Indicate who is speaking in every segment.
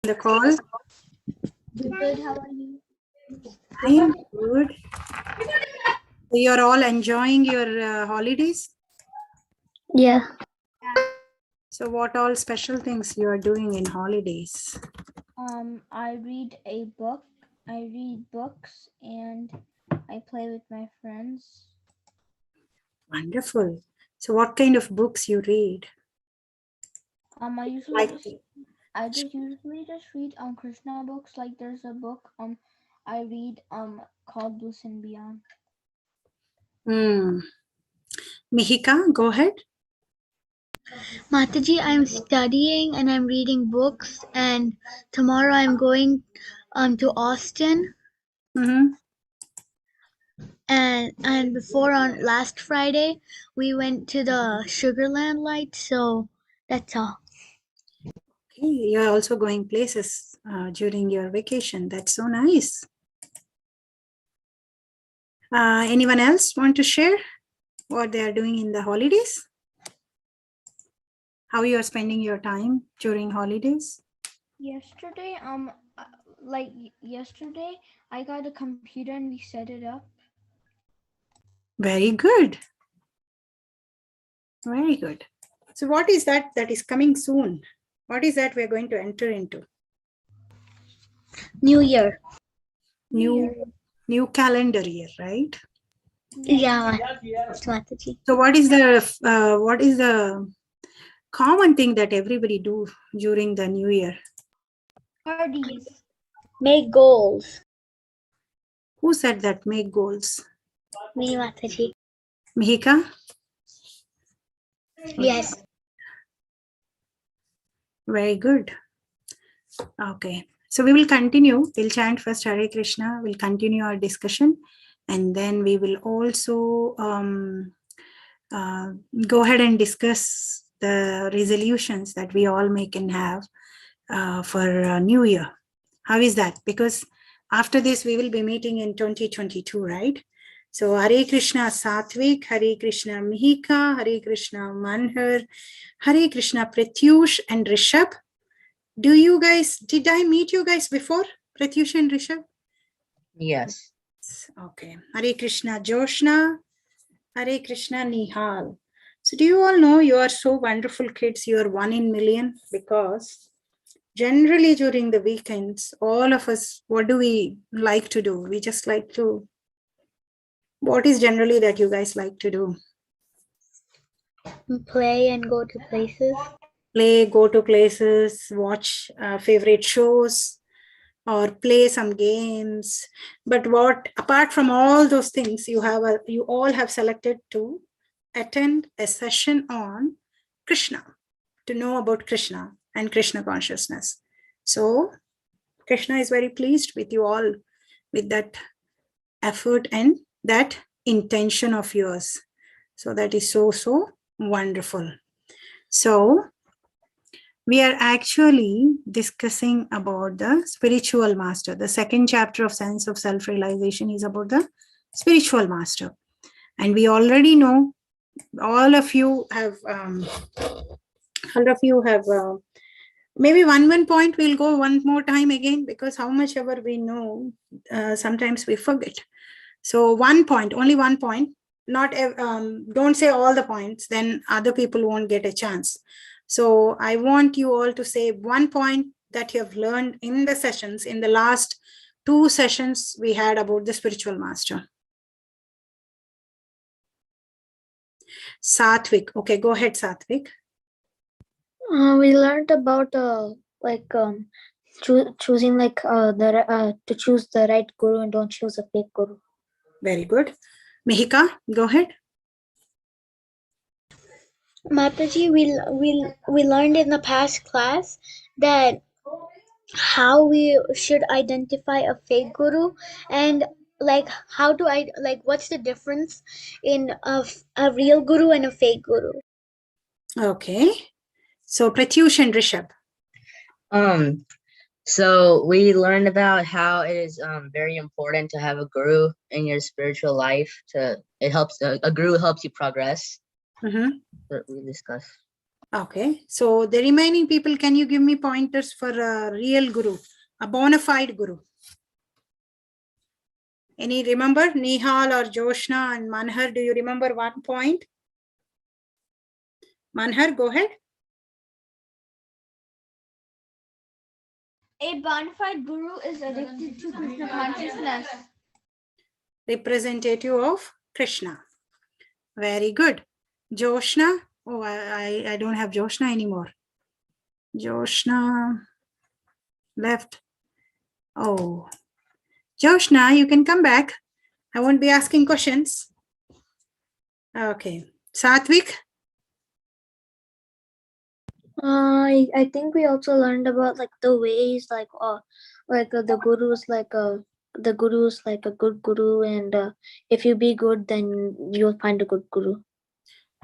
Speaker 1: The call.
Speaker 2: Good, how are you?
Speaker 1: I am good. So you're all enjoying your holidays.
Speaker 2: Yeah.
Speaker 1: So what all special things you are doing in holidays?
Speaker 2: I read a book. I read books and I play with my friends.
Speaker 1: Wonderful. So what kind of books you read?
Speaker 2: I usually
Speaker 1: Like,
Speaker 2: usually just read Krishna books. Like there's a book I read called Bliss and Beyond.
Speaker 1: Mihika, go ahead.
Speaker 3: Mataji, I'm studying and I'm reading books, and tomorrow I'm going to Austin. And before, on last Friday, we went to the Sugarland light. So that's all.
Speaker 1: Okay, you're also going places during your vacation. That's so nice. Anyone else want to share what they are doing in the holidays? How you are spending your time during holidays?
Speaker 2: Yesterday, yesterday, I got a computer and we set it up.
Speaker 1: Very good. Very good. So what is that is coming soon? What is that we're going to enter into?
Speaker 3: New Year.
Speaker 1: New calendar year, right?
Speaker 3: Yeah, Mataji.
Speaker 1: So what is the common thing that everybody do during the new year?
Speaker 2: Parties.
Speaker 3: Make goals.
Speaker 1: Who said that? Make goals.
Speaker 3: Me, Mataji.
Speaker 1: Mihika?
Speaker 3: Yes.
Speaker 1: Very good. Okay. So we will continue. We'll chant first Hare Krishna. We'll continue our discussion. And then we will also go ahead and discuss the resolutions that we all may can have for New Year. How is that? Because after this, we will be meeting in 2022, right? So Hare Krishna Satvik, Hare Krishna Mihika, Hare Krishna Manhar, Hare Krishna Pratyush and Rishabh. Did I meet you guys before, Pratyush and Rishabh?
Speaker 4: Yes.
Speaker 1: Okay. Hare Krishna Joshna, Hare Krishna Nihal. So do you all know you are so wonderful kids? You are 1 in million, because generally during the weekends, all of us, what do we like to do? We just like to, what is generally that you guys like to do?
Speaker 3: Play and go to places.
Speaker 1: Play, go to places, watch favorite shows, or play some games. But what, apart from all those things, you all have selected to attend a session on Krishna, to know about Krishna and Krishna consciousness. So Krishna is very pleased with you all, with that effort and that intention of yours. So that is so wonderful. So we are actually discussing about the spiritual master. The second chapter of Science of Self-Realization is about the spiritual master. And we already know, all of you have maybe one point we'll go one more time again, because how much ever we know, sometimes we forget. So only one point, not don't say all the points, then other people won't get a chance. So I want you all to say one point that you have learned in the sessions, in the last 2 sessions we had about the spiritual master. Satvik. Okay, go ahead, Satvik.
Speaker 3: We learned about choosing to choose the right guru and don't choose a fake guru.
Speaker 1: Very good. Mihika, go ahead.
Speaker 3: Mataji, we learned in the past class that how we should identify a fake guru, and what's the difference in a real guru and a fake guru.
Speaker 1: Okay. So Pratyush and Rishabh.
Speaker 4: So we learned about how it is very important to have a guru in your spiritual life. A guru helps you progress. What we discussed.
Speaker 1: Okay, so the remaining people, can you give me pointers for a real guru, a bona fide guru? Any remember? Nihal or Joshna and Manhar, do you remember one point? Manhar, go ahead.
Speaker 2: A bona fide guru is addicted to Krishna consciousness.
Speaker 1: Representative of Krishna. Very good. Joshna. Oh, I don't have Joshna anymore. Joshna left. Oh, Joshna, you can come back. I won't be asking questions. Okay. Satvik.
Speaker 3: I think we also learned about like the ways, like the gurus, the gurus like a good guru, and if you be good, then you'll find a good guru.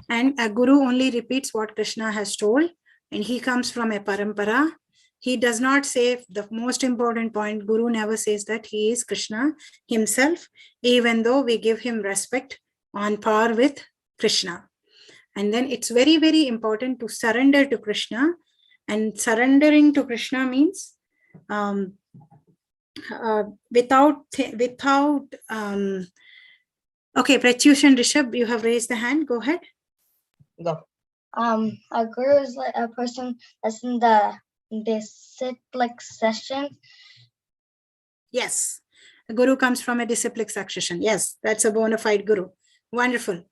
Speaker 1: And a guru only repeats what Krishna has told, and he comes from a parampara. He does not say the most important point. Guru never says that he is Krishna himself, even though we give him respect on par with Krishna. And then it's very, very important to surrender to Krishna. And surrendering to Krishna means without okay, Pratyush and Rishabh, you have raised the hand. Go ahead.
Speaker 4: Go.
Speaker 3: A guru is like a person that's in the disciplic session.
Speaker 1: Yes, a guru comes from a disciplic succession. Yes, that's a bona fide guru. Wonderful.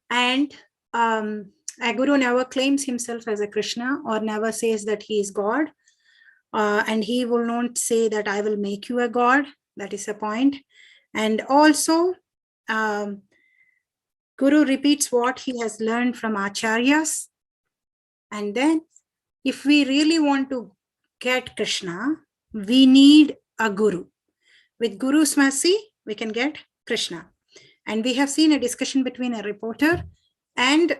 Speaker 1: And a guru never claims himself as a Krishna or never says that he is God. And he will not say that I will make you a God. That is a point. And also, Guru repeats what he has learned from acharyas. And then, if we really want to get Krishna, we need a guru. With Guru's mercy, we can get Krishna. And we have seen a discussion between a reporter and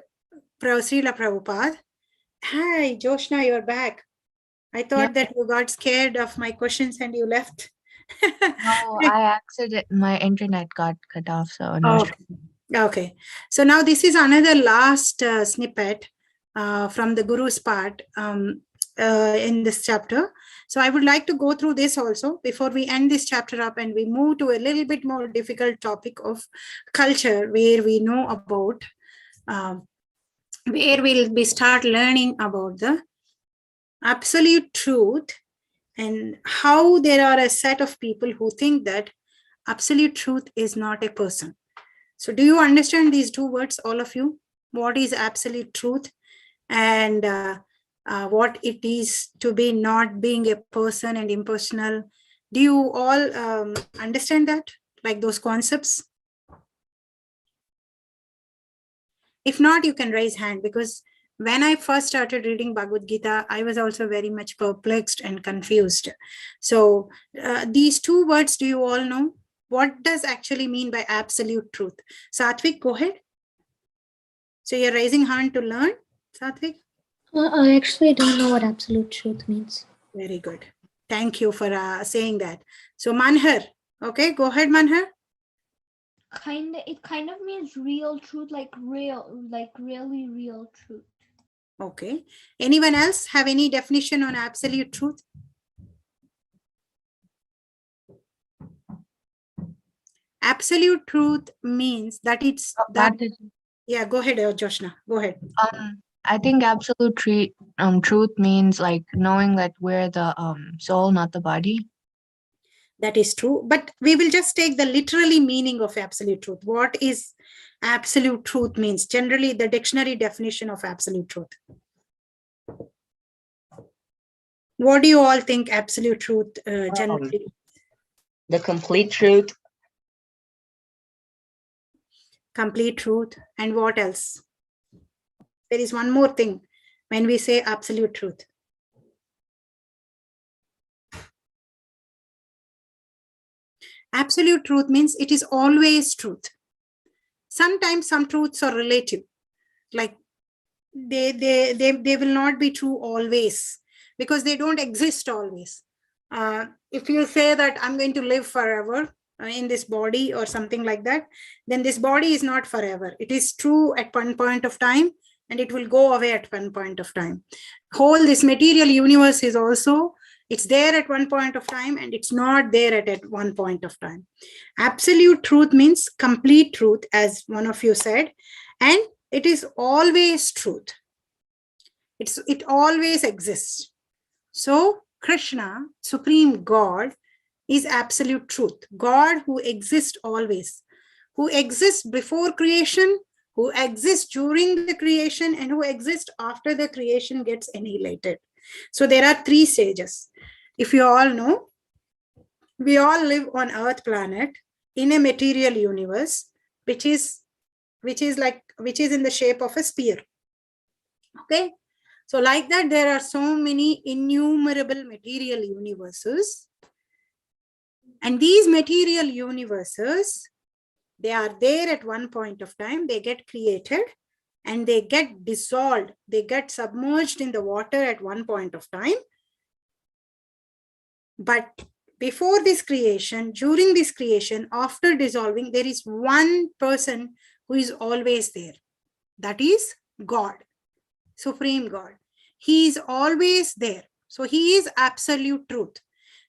Speaker 1: Srila Prabhupada. Hi, Joshna, you're back. I thought that you got scared of my questions and you left.
Speaker 5: No, I accident my internet got cut off, so no.
Speaker 1: Okay. So now this is another last snippet from the Guru's part in this chapter. So I would like to go through this also before we end this chapter up and we move to a little bit more difficult topic of culture, where we know about, where we start learning about the absolute truth and how there are a set of people who think that absolute truth is not a person. So do you understand these two words, all of you? What is absolute truth and what it is to be not being a person and impersonal? Do you all understand that, like those concepts? If not, you can raise hand, because when I first started reading Bhagavad Gita, I was also very much perplexed and confused. So these two words, do you all know? What does actually mean by absolute truth? Satvik, go ahead. So you're raising hand to learn, Satvik?
Speaker 3: I actually don't know what absolute truth means.
Speaker 1: Very good. Thank you for saying that. So Manhar, okay, go ahead, Manhar.
Speaker 2: It kind of means real truth, like really real truth.
Speaker 1: Okay. Anyone else have any definition on absolute truth? Absolute truth means that it's that. Yeah, go ahead, Joshna. Go ahead.
Speaker 5: I think absolute truth means like knowing that we're the soul, not the body.
Speaker 1: That is true, but we will just take the literally meaning of absolute truth. What is absolute truth means? Generally, the dictionary definition of absolute truth. What do you all think absolute truth generally?
Speaker 4: The complete truth.
Speaker 1: Complete truth. And what else? There is one more thing when we say absolute truth. Absolute truth means it is always truth. Sometimes some truths are relative, like they will not be true always because they don't exist always. If you say that I'm going to live forever in this body or something like that, then this body is not forever. It is true at one point of time, and it will go away at one point of time. Whole this material universe is also, it's there at one point of time and it's not there at one point of time. Absolute truth means complete truth, as one of you said, and it is always truth. It always exists. So Krishna, Supreme God, is absolute truth. God who exists always, who exists before creation, who exists during the creation, and who exists after the creation gets annihilated. So there are three stages. If you all know, we all live on Earth planet in a material universe, which is in the shape of a sphere. Okay. So like that, there are so many innumerable material universes. And these material universes, they are there at one point of time, they get created and they get dissolved, they get submerged in the water at one point of time. But before this creation, during this creation, after dissolving, there is one person who is always there. That is God, Supreme God. He is always there. So he is absolute truth.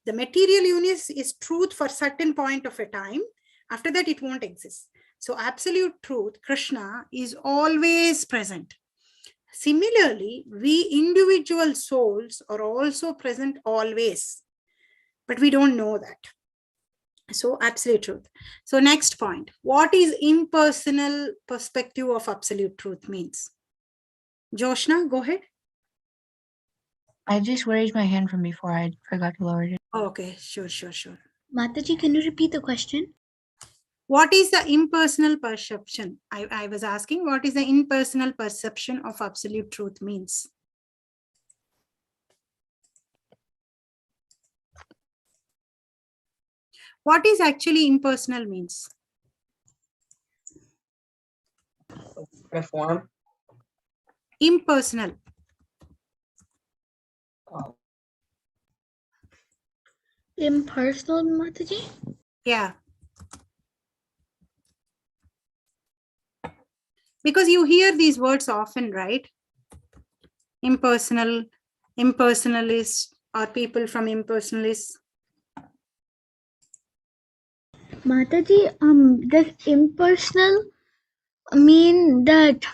Speaker 1: The material universe is truth for certain point of a time. After that, it won't exist. So absolute truth, Krishna, is always present. Similarly, we individual souls are also present always, but we don't know that. So absolute truth. So next point, what is impersonal perspective of absolute truth means? Joshna, go ahead.
Speaker 5: I just raised my hand from before. I forgot to lower it.
Speaker 1: Okay, sure.
Speaker 3: Mataji, can you repeat the question?
Speaker 1: What is the impersonal perception? I was asking, what is the impersonal perception of absolute truth means? What is actually impersonal means?
Speaker 4: The form.
Speaker 1: Impersonal.
Speaker 3: Impersonal, Mataji?
Speaker 1: Yeah. Because you hear these words often, right? Impersonal, impersonalist, or people from impersonalists.
Speaker 3: Mataji, does impersonal mean that,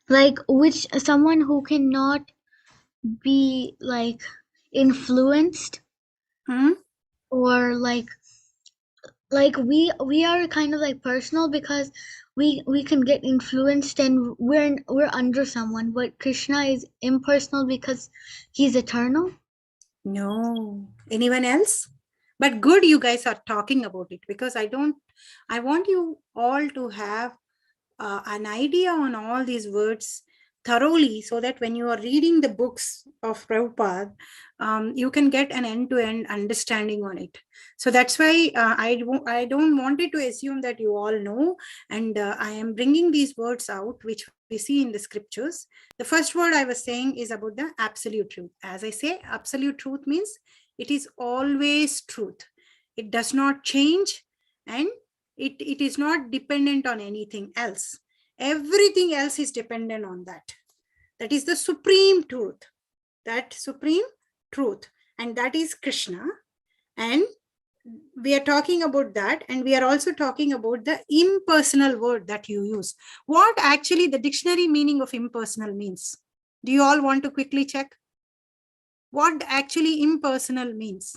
Speaker 3: like, which someone who cannot be like influenced, or like we are kind of like personal because we can get influenced and we're under someone, but Krishna is impersonal because he's eternal?
Speaker 1: No. Anyone else? But good you guys are talking about it, because I want you all to have an idea on all these words thoroughly, so that when you are reading the books of Prabhupada, you can get an end-to-end understanding on it. So that's why I don't want it to assume that you all know, and I am bringing these words out, which we see in the scriptures. The first word I was saying is about the absolute truth. As I say, absolute truth means it is always truth. It does not change, and it is not dependent on anything else. Everything else is dependent on that. That is the supreme truth. That supreme truth. And that is Krishna. And we are talking about that. And we are also talking about the impersonal word that you use. What actually the dictionary meaning of impersonal means? Do you all want to quickly check? What actually impersonal means?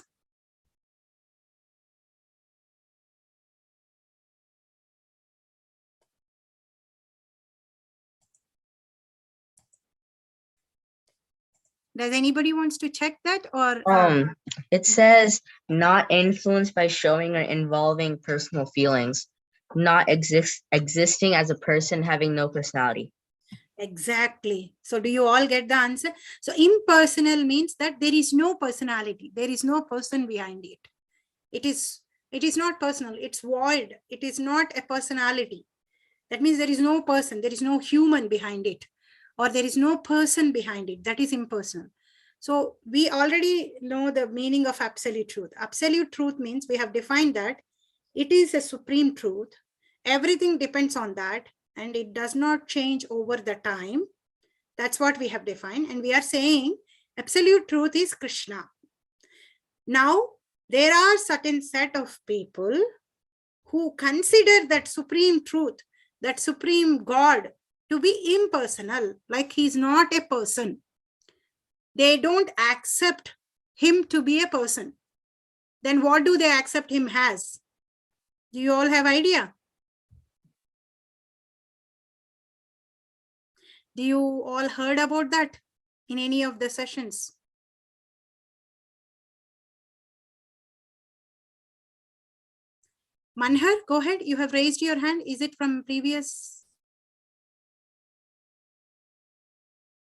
Speaker 1: Does anybody wants to check that, or
Speaker 4: It says not influenced by showing or involving personal feelings, not existing as a person, having no personality.
Speaker 1: Exactly. So do you all get the answer? So impersonal means that there is no personality. There is no person behind it. It is not personal. It's void. It is not a personality. That means there is no person. There is no human behind it, or there is no person behind it. That is impersonal. So we already know the meaning of absolute truth. Absolute truth means we have defined that it is a supreme truth. Everything depends on that. and it does not change over the time. That's what we have defined. And we are saying absolute truth is Krishna. Now, there are certain set of people who consider that supreme truth, that supreme God, to be impersonal, like he's not a person. They don't accept him to be a person. Then what do they accept him as? Do you all have idea? Do you all heard about that in any of the sessions? Manhar, go ahead. You have raised your hand. Is it from previous?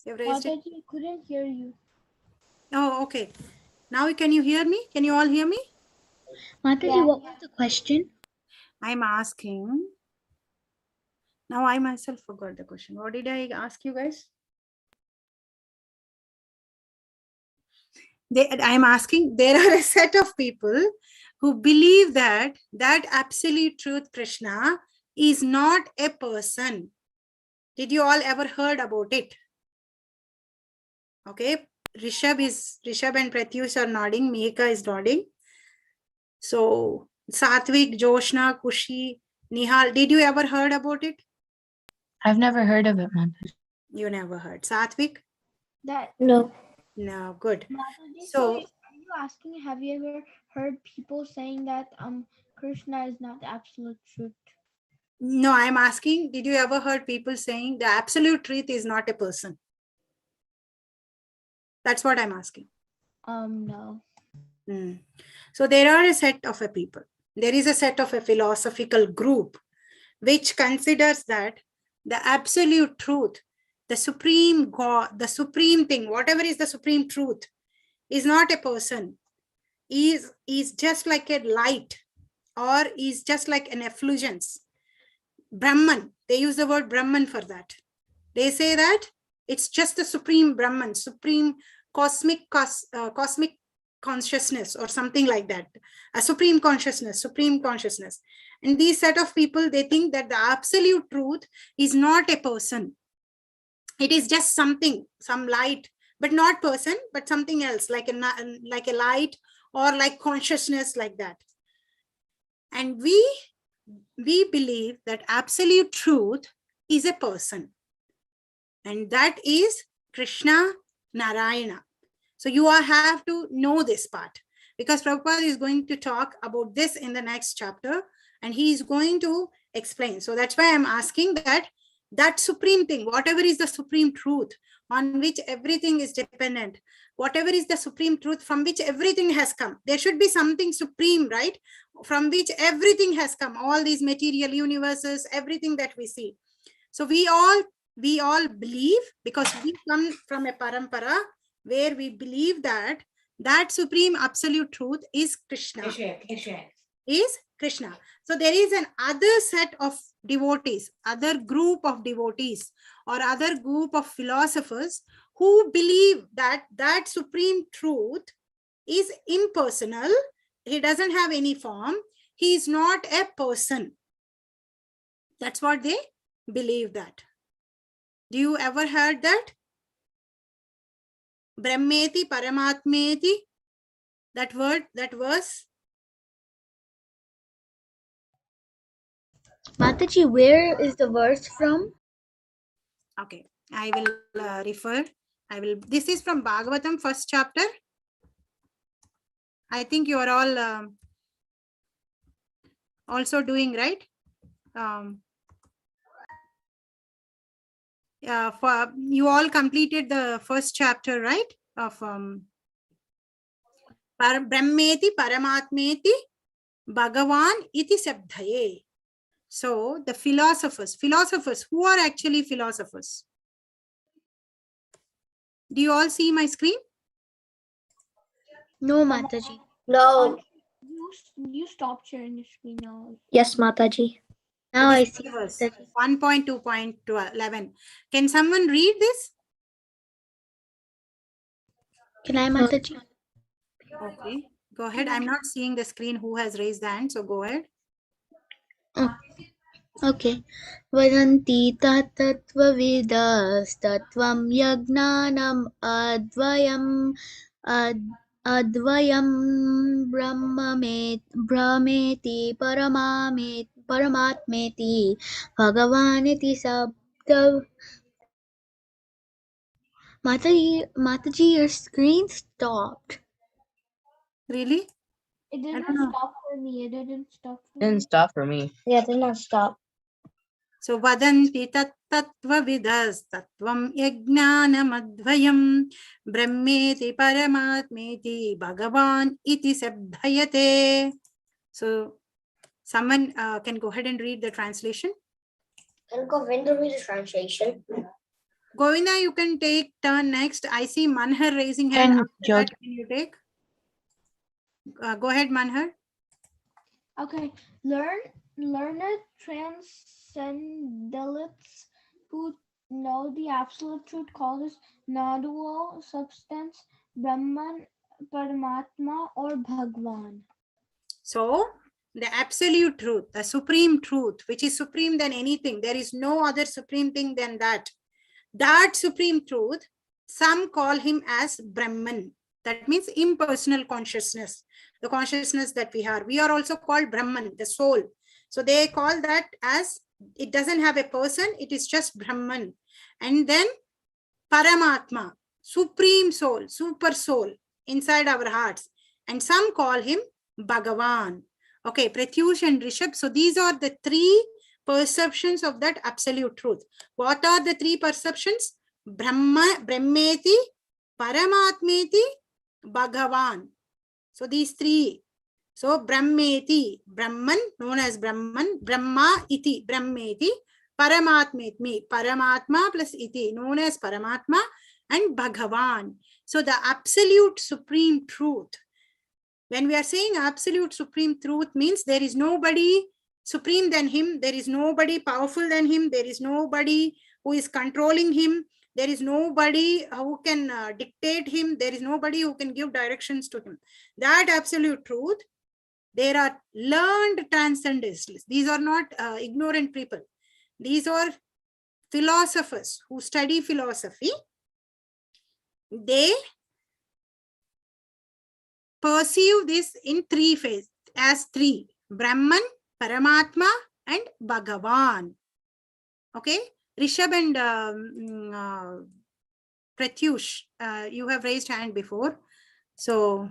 Speaker 1: You have raised it?
Speaker 2: Mataji, couldn't hear you.
Speaker 1: Oh, okay. Now can you hear me? Can you all hear me?
Speaker 3: Mataji,
Speaker 2: Yeah.
Speaker 3: what was the question?
Speaker 1: I'm asking. Now I myself forgot the question. What did I ask you guys? I'm asking, there are a set of people who believe that absolute truth, Krishna, is not a person. Did you all ever heard about it? Okay, Rishabh and Pratyush are nodding. Mihika is nodding. So Satvik, Joshna, Kushi, Nihal, did you ever heard about it?
Speaker 5: I've never heard of it, Mataji.
Speaker 1: You never heard. Satvik?
Speaker 2: That
Speaker 3: No.
Speaker 1: No, good.
Speaker 2: Mataji,
Speaker 1: So,
Speaker 2: are you asking, have you ever heard people saying that Krishna is not the absolute truth?
Speaker 1: no, I'm asking, did you ever heard people saying the absolute truth is not a person? That's what I'm asking.
Speaker 2: No.
Speaker 1: So there are a set of a people. There is a set of a philosophical group which considers that the absolute truth, the supreme God, the supreme thing, whatever is the supreme truth, is not a person, is just like a light, or is just like an effulgence. Brahman, they use the word Brahman for that. They say that it's just the supreme Brahman, supreme cosmic consciousness, or something like that. A supreme consciousness. And these set of people, they think that the absolute truth is not a person. It is just something, some light, but not person, but something else, like a light, or like consciousness, like that. And we believe that absolute truth is a person, and that is Krishna Narayana. So you all have to know this part, because Prabhupada is going to talk about this in the next chapter, and he is going to explain. So that's why I'm asking that supreme thing, whatever is the supreme truth on which everything is dependent, whatever is the supreme truth from which everything has come, there should be something supreme, right? From which everything has come, all these material universes, everything that we see. So we all believe, because we come from a parampara where we believe that supreme absolute truth is Krishna. Is Krishna. So there is an other set of devotees, other group of devotees, or other group of philosophers who believe that supreme truth is impersonal. He doesn't have any form. He is not a person. That's what they believe that. Do you ever heard that? Brahmeti, Paramatmeti, that word, that verse?
Speaker 3: Mataji, where is the verse from?
Speaker 1: Okay, I will refer. This is from Bhagavatam, first chapter. I think you are all also doing, right? For you all completed the first chapter, right? Of Brahmeti Paramatmeti Bhagavan iti sabdhaye. So the philosophers, who are actually philosophers? Do you all see my screen?
Speaker 3: No, Mataji.
Speaker 6: No.
Speaker 2: You stopped sharing your screen now.
Speaker 6: Yes, Mataji.
Speaker 3: Now I see.
Speaker 1: 1.2.11. Can someone read this?
Speaker 3: Can I, Mataji?
Speaker 1: Okay, go ahead. I'm not seeing the screen who has raised the hand, so go ahead.
Speaker 3: Oh. Okay. Vadanti tattvavidastatvam yagnanam advayam brahmeti paramatmeti bhagavaniti sabda. Mataji, your screen stopped.
Speaker 1: Really?
Speaker 2: It
Speaker 1: I don't
Speaker 2: didn't
Speaker 1: know.
Speaker 2: stop for me. It didn't stop for
Speaker 4: Didn't
Speaker 2: me.
Speaker 4: stop for me.
Speaker 5: Yeah, did not stop.
Speaker 1: So vadanti tattvavidastatvam yajnanamadvayam brahmeti paramatmeti bhagavan iti sabdhayate. So someone can go ahead and read the translation.
Speaker 6: Can Govind read the translation?
Speaker 1: Govinda, you can take turn next. I see Manhar raising hand.
Speaker 5: Can
Speaker 1: After that, can you take? Go ahead, Manhar.
Speaker 2: Okay, learned transcendentalists who know the absolute truth call this non-dual substance, Brahman, Paramatma, or Bhagwan.
Speaker 1: So the absolute truth, the supreme truth, which is supreme than anything. There is no other supreme thing than that. That supreme truth, some call him as Brahman. That means impersonal consciousness, the consciousness that we are. We are also called Brahman, the soul. So they call that as, it doesn't have a person, it is just Brahman. And then Paramatma, supreme soul, super soul inside our hearts. And some call him Bhagavan. Okay, Pratyush and Rishabh. So these are the three perceptions of that absolute truth. What are the three perceptions? Brahmeti, Paramatmeti, Bhagavan. So these three. So Brahmeti, Brahman, known as Brahman, Brahma iti, Brahmeti, Paramatmeti, Paramatma plus iti, known as Paramatma, and Bhagavan. So the absolute supreme truth. When we are saying absolute supreme truth means there is nobody supreme than him, there is nobody powerful than him, there is nobody who is controlling him, there is nobody who can dictate him, there is nobody who can give directions to him. That absolute truth, there are learned transcendentalists. These are not ignorant people. These are philosophers who study philosophy. They perceive this in three phases, as three: Brahman, Paramatma, and Bhagavan. Okay, Rishabh and Pratyush, you have raised hand before. So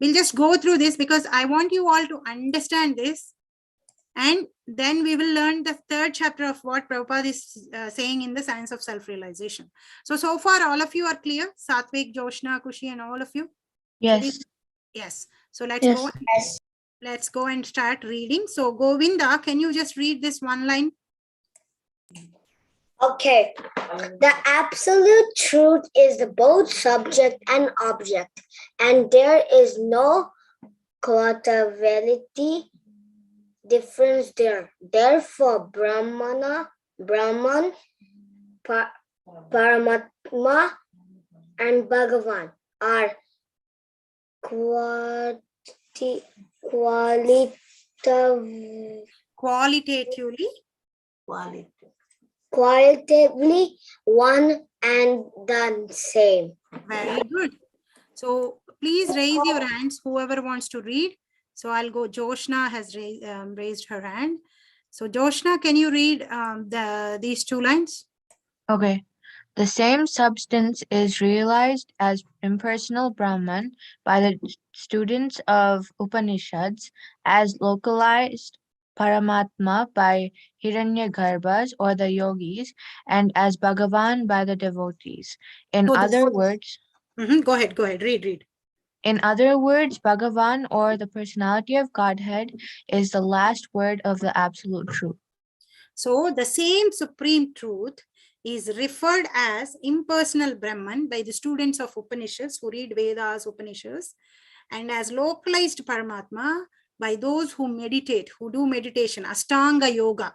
Speaker 1: we'll just go through this because I want you all to understand this. And then we will learn the third chapter of what Prabhupada is saying in the science of self-realization. So far, all of you are clear? Satvik, Joshna, Kushi, and all of you?
Speaker 5: Yes.
Speaker 1: Yes. So let's go.
Speaker 6: Yes.
Speaker 1: Let's go and start reading. So Govinda, can you just read this one line?
Speaker 6: Okay. The absolute truth is both subject and object, and there is no quotability difference there. Therefore, Brahman, Paramatma, and Bhagavan are
Speaker 1: Qualitatively.
Speaker 6: qualitatively one and the same.
Speaker 1: Very good. So please raise your hands, whoever wants to read. So I'll go. Joshna has raised her hand. So Joshna, can you read these two lines?
Speaker 5: Okay. The same substance is realized as impersonal Brahman by the students of Upanishads, as localized Paramatma by Hiranyagarbhas or the yogis, and as Bhagavan by the devotees. In
Speaker 1: So
Speaker 5: other words,
Speaker 1: Go ahead, read.
Speaker 5: in other words, Bhagavan or the personality of Godhead is the last word of the absolute truth.
Speaker 1: So the same supreme truth is referred as impersonal Brahman by the students of Upanishads who read Vedas, Upanishads, and as localized Paramatma by those who meditate, who do meditation, Ashtanga yoga.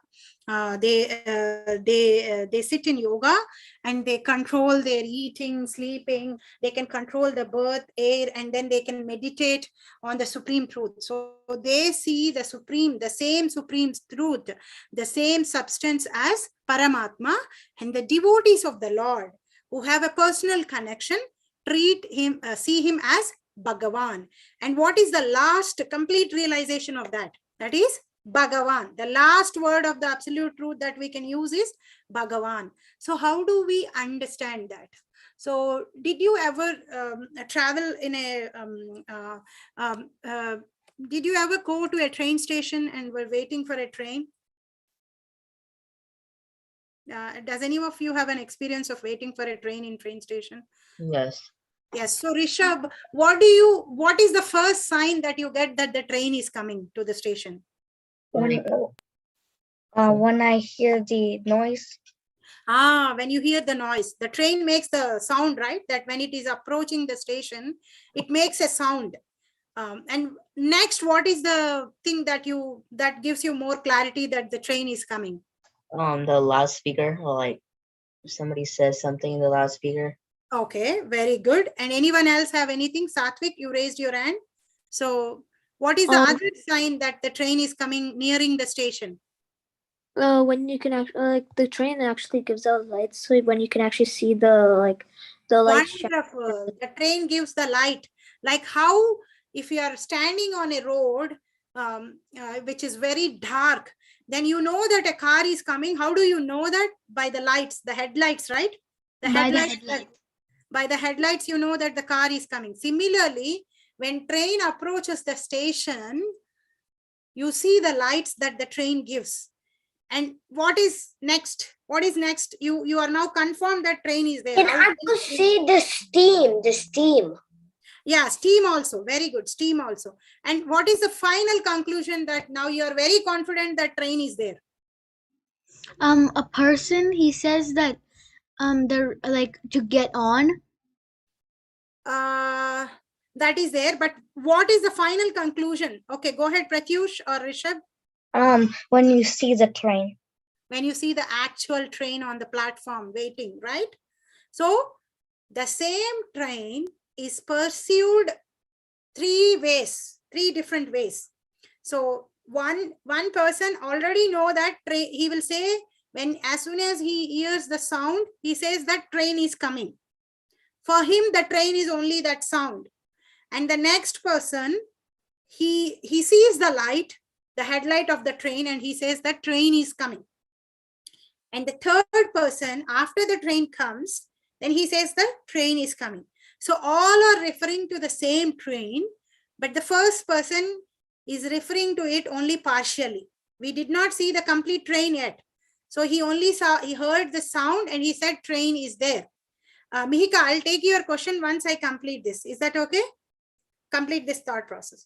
Speaker 1: They sit in yoga and they control their eating, sleeping. They can control the birth, air, and then they can meditate on the supreme truth. So they see the same supreme truth, the same substance as Paramatma, and the devotees of the Lord who have a personal connection treat him, see him as Bhagavan. And what is the last complete realization of that? That is Bhagavan. The last word of the absolute truth that we can use is Bhagavan. So how do we understand that? So did you ever travel in a did you ever go to a train station and were waiting for a train? Does any of you have an experience of waiting for a train in train station?
Speaker 4: Yes.
Speaker 1: Yes. So Rishabh, what is the first sign that you get that the train is coming to the station?
Speaker 6: When I hear the noise.
Speaker 1: When you hear the noise, the train makes the sound, right? That when it is approaching the station, it makes a sound. And next, what is the thing that gives you more clarity that the train is coming?
Speaker 4: The loudspeaker, or like if somebody says something in the loudspeaker.
Speaker 1: Okay, very good. And anyone else have anything? Satvik, you raised your hand. So what is the other sign that the train is coming, nearing the station?
Speaker 7: When you can actually, like, the train actually gives out lights, so when you can actually see the light.
Speaker 1: Wonderful. The train gives the light. Like how, if you are standing on a road which is very dark, then you know that a car is coming. How do you know that? By the lights, the headlights, right? By the headlights, you know that the car is coming. Similarly, when train approaches the station, you see the lights that the train gives. And what is next? What is next? You are now confirmed that train is there.
Speaker 6: Can I see the steam?
Speaker 1: Yeah, steam also. Very good. Steam also. And what is the final conclusion that now you are very confident that train is there?
Speaker 3: A person, he says that they're like to get on.
Speaker 1: That is there, but what is the final conclusion? Okay, go ahead, Pratyush or Rishabh.
Speaker 6: When you see the train.
Speaker 1: When you see the actual train on the platform waiting, right? So the same train is pursued three different ways. So one person already know that train, he will say, when as soon as he hears the sound, he says that train is coming. For him, the train is only that sound. And the next person, he sees the light, the headlight of the train, and he says that train is coming. And the third person, after the train comes, then he says the train is coming. So all are referring to the same train, but the first person is referring to it only partially. We did not see the complete train yet. So he heard the sound and he said train is there. Mihika, I'll take your question once I complete this. Is that okay? Complete this thought process.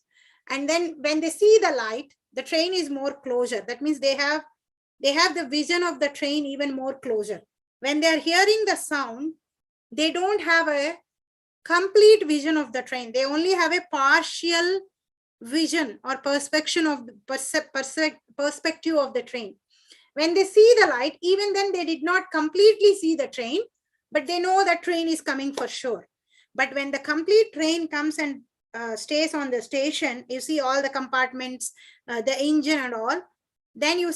Speaker 1: And then when they see the light, the train is more closer. That means they have the vision of the train even more closer. When they are hearing the sound, they don't have a complete vision of the train. They only have a partial vision or perspective of the train. When they see the light, even then they did not completely see the train, but they know that train is coming for sure. But when the complete train comes and stays on the station, you see all the compartments, the engine and all, then you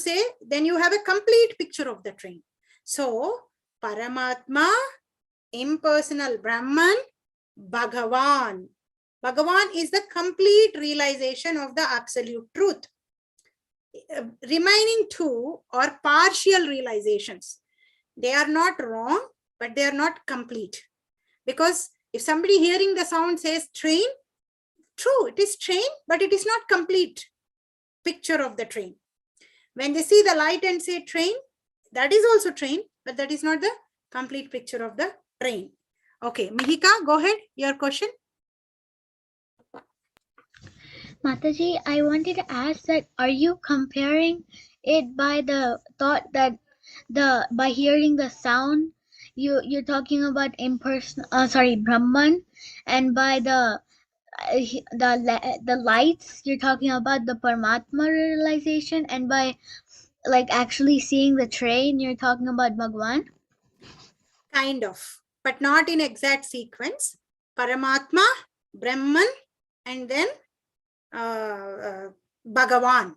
Speaker 1: have a complete picture of the train. So Paramatma, impersonal Brahman, Bhagavan. Bhagavan is the complete realization of the absolute truth. Remaining two are partial realizations. They are not wrong, but they are not complete. Because if somebody hearing the sound says train, true, it is train, but it is not complete picture of the train. When they see the light and say train, that is also train, but that is not the complete picture of the train. Okay, Mihika, go ahead, your question.
Speaker 3: Mataji, I wanted to ask that, are you comparing it by the thought that by hearing the sound, you're talking about Brahman, and by the the lights, you're talking about the Paramatma realization, and by like actually seeing the train, you're talking about Bhagwan?
Speaker 1: Kind of, but not in exact sequence. Paramatma, Brahman, and then Bhagavan.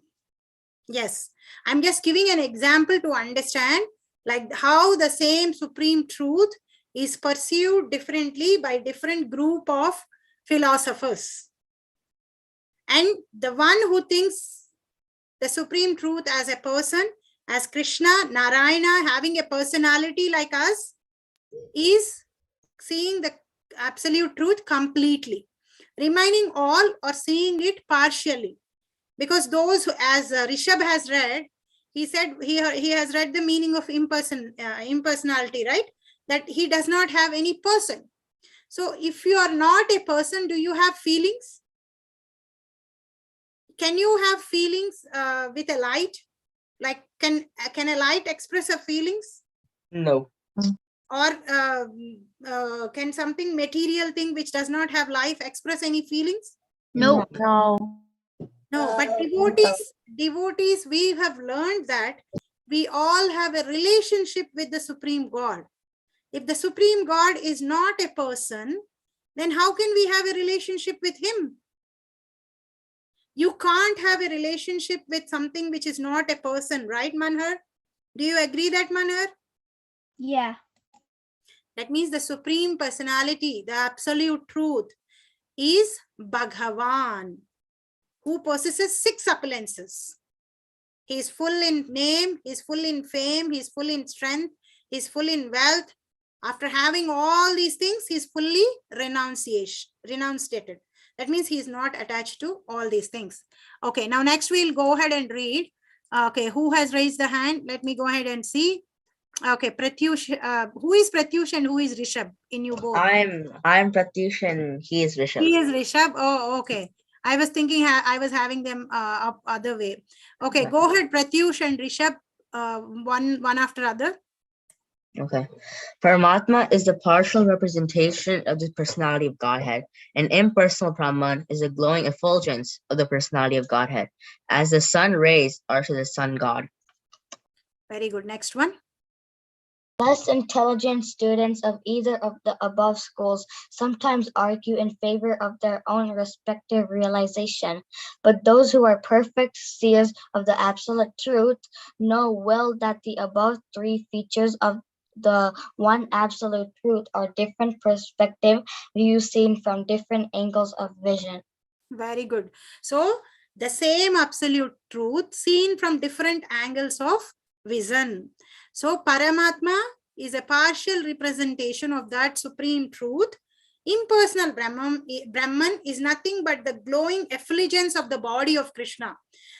Speaker 1: Yes, I'm just giving an example to understand like how the same supreme truth is pursued differently by different group of philosophers. And the one who thinks the supreme truth as a person, as Krishna, Narayana, having a personality like us, is seeing the absolute truth completely. Remaining all or seeing it partially. Because those who, as Rishabh has read, he said he has read the meaning of impersonality, right? That he does not have any person. So if you are not a person, do you have feelings? Can you have feelings with a light? Like can a light express a feelings?
Speaker 4: No.
Speaker 1: Or can something material thing which does not have life express any feelings?
Speaker 3: No.
Speaker 5: No.
Speaker 1: No, but devotees, we have learned that we all have a relationship with the Supreme God. If the Supreme God is not a person, then how can we have a relationship with him? You can't have a relationship with something which is not a person, right, Manhar? Do you agree that, Manhar?
Speaker 2: Yeah.
Speaker 1: That means the Supreme Personality, the Absolute Truth, is Bhagavan, who possesses 6 appearances. He is full in name, he is full in fame, he is full in strength, he is full in wealth. After having all these things, he is fully renunciated. That means he is not attached to all these things. Okay, now next we'll go ahead and read. Okay, who has raised the hand? Let me go ahead and see. Okay, Pratyush. Who is Pratyush and who is Rishabh in you both?
Speaker 4: I'm Pratyush and he is Rishabh.
Speaker 1: He is Rishabh. Oh, okay. I was thinking I was having them up other way. Okay, go ahead, Pratyush and Rishabh, one after other.
Speaker 4: Okay. Paramatma is the partial representation of the personality of Godhead, and impersonal Brahman is the glowing effulgence of the personality of Godhead, as the sun rays are to the sun god.
Speaker 1: Very good. Next one.
Speaker 8: Less intelligent students of either of the above schools sometimes argue in favor of their own respective realization, but those who are perfect seers of the absolute truth know well that the above 3 features of the one absolute truth are different perspective views seen from different angles of vision.
Speaker 1: Very good. So the same absolute truth seen from different angles of vision. So Paramatma is a partial representation of that supreme truth. Impersonal Brahman is nothing but the glowing effulgence of the body of Krishna.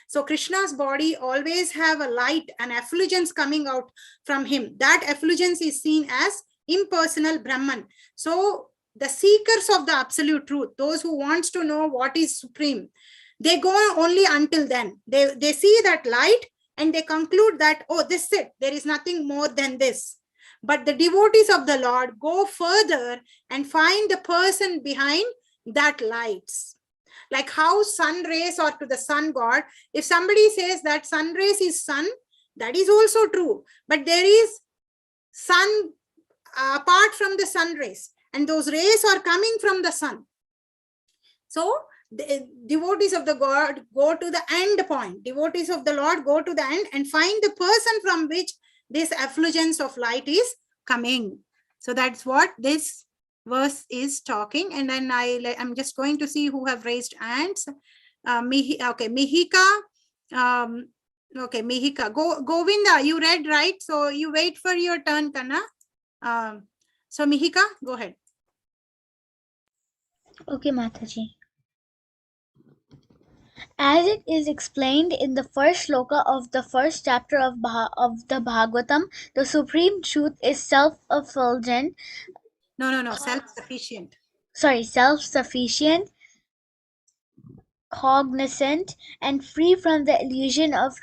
Speaker 1: So Krishna's body always have a light and effulgence coming out from him. That effulgence is seen as impersonal Brahman. So the seekers of the absolute truth, those who wants to know what is supreme, they go only until then. They see that light and they conclude that, oh, this is it. There is nothing more than this. But the devotees of the Lord go further and find the person behind that lights. Like how sun rays are to the sun god. If somebody says that sun rays is sun, that is also true. But there is sun apart from the sun rays. And those rays are coming from the sun. So the devotees of the God go to the end point. Devotees of the Lord go to the end and find the person from which this effulgence of light is coming. So that's what this verse is talking. And then I'm just going to see who have raised hands. Okay, Mihika. Okay, Mihika. Govinda, you read, right? So you wait for your turn, Kanna. So Mihika, go ahead.
Speaker 3: Okay, Mataji. As it is explained in the first shloka of the first chapter of the Bhagavatam, the supreme truth is self-effulgent.
Speaker 1: No, self-sufficient.
Speaker 3: Sorry, self-sufficient, cognizant, and free from the illusion of